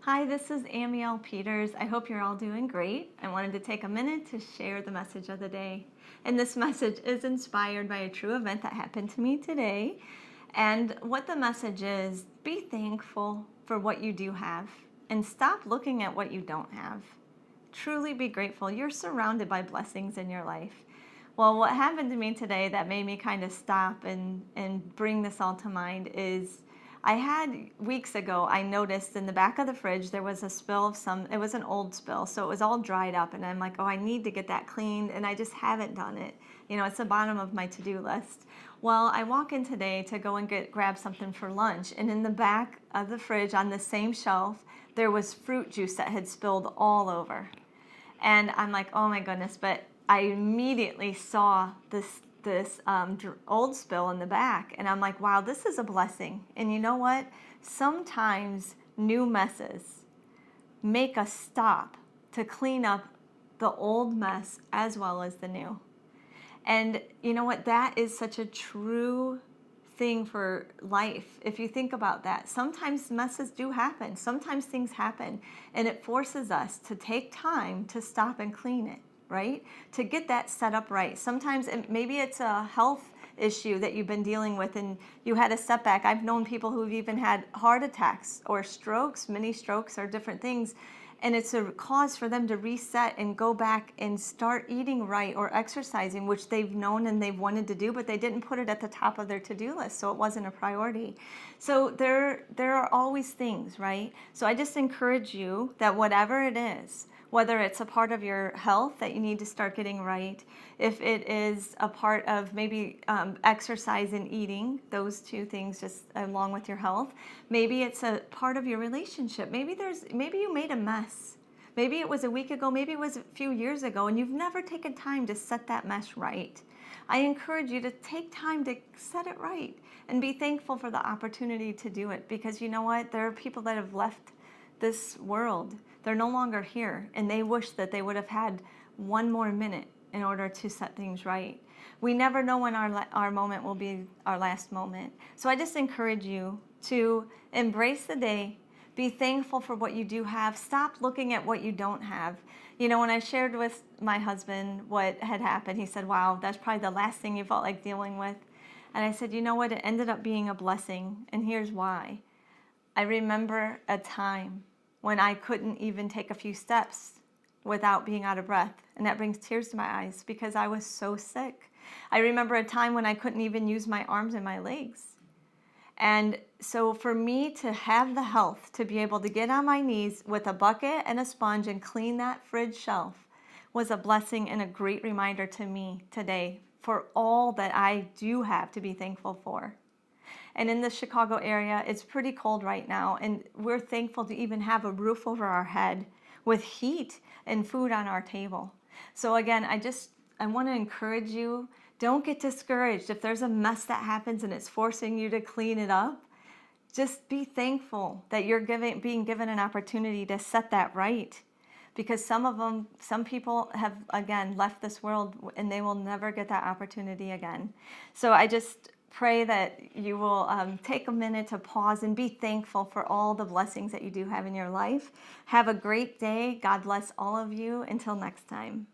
Hi, this is Ammie Peters. I hope you're all doing great. I wanted to take a minute to share the message of the day. And this message is inspired by a true event that happened to me today. And what the message is, be thankful for what you do have and stop looking at what you don't have. Truly be grateful. You're surrounded by blessings in your life. Well, what happened to me today that made me kind of stop and bring this all to mind is I had weeks ago, I noticed in the back of the fridge there was a spill of it was an old spill, so it was all dried up, and I'm like, oh, I need to get that cleaned, and I just haven't done it. You know, it's the bottom of my to-do list. Well, I walk in today to go and grab something for lunch, and in the back of the fridge on the same shelf, there was fruit juice that had spilled all over. And I'm like, oh my goodness, but I immediately saw this old spill in the back, and I'm like, wow, this is a blessing. And you know what? Sometimes new messes make us stop to clean up the old mess as well as the new. And you know what? That is such a true thing for life. If you think about that, sometimes messes do happen. Sometimes things happen, and it forces us to take time to stop and clean it, right? To get that set up right. Sometimes maybe it's a health issue that you've been dealing with and you had a setback. I've known people who've even had heart attacks or strokes, mini strokes or different things. And it's a cause for them to reset and go back and start eating right or exercising, which they've known and they've wanted to do, but they didn't put it at the top of their to-do list, so it wasn't a priority. So there are always things, right? So I just encourage you that whatever it is, whether it's a part of your health that you need to start getting right, if it is a part of maybe exercise and eating, those two things just along with your health, maybe it's a part of your relationship. Maybe you made a mess. Maybe it was a week ago, maybe it was a few years ago, and you've never taken time to set that mess right. I encourage you to take time to set it right and be thankful for the opportunity to do it, because you know what? There are people that have left this world. They're no longer here, and they wish that they would have had one more minute in order to set things right. We never know when our moment will be our last moment. So I just encourage you to embrace the day, be thankful for what you do have, stop looking at what you don't have. You know, when I shared with my husband what had happened, he said, wow, that's probably the last thing you felt like dealing with. And I said, you know what, it ended up being a blessing, and here's why. I remember a time when I couldn't even take a few steps without being out of breath. And that brings tears to my eyes because I was so sick. I remember a time when I couldn't even use my arms and my legs. And so for me to have the health to be able to get on my knees with a bucket and a sponge and clean that fridge shelf was a blessing and a great reminder to me today for all that I do have to be thankful for. And in the Chicago area, it's pretty cold right now, and we're thankful to even have a roof over our head with heat and food on our table. So again, I want to encourage you, don't get discouraged. If there's a mess that happens and it's forcing you to clean it up, just be thankful that you're being given an opportunity to set that right. Because some people have, again, left this world and they will never get that opportunity again. So I just pray that you will take a minute to pause and be thankful for all the blessings that you do have in your life. Have a great day. God bless all of you. Until next time.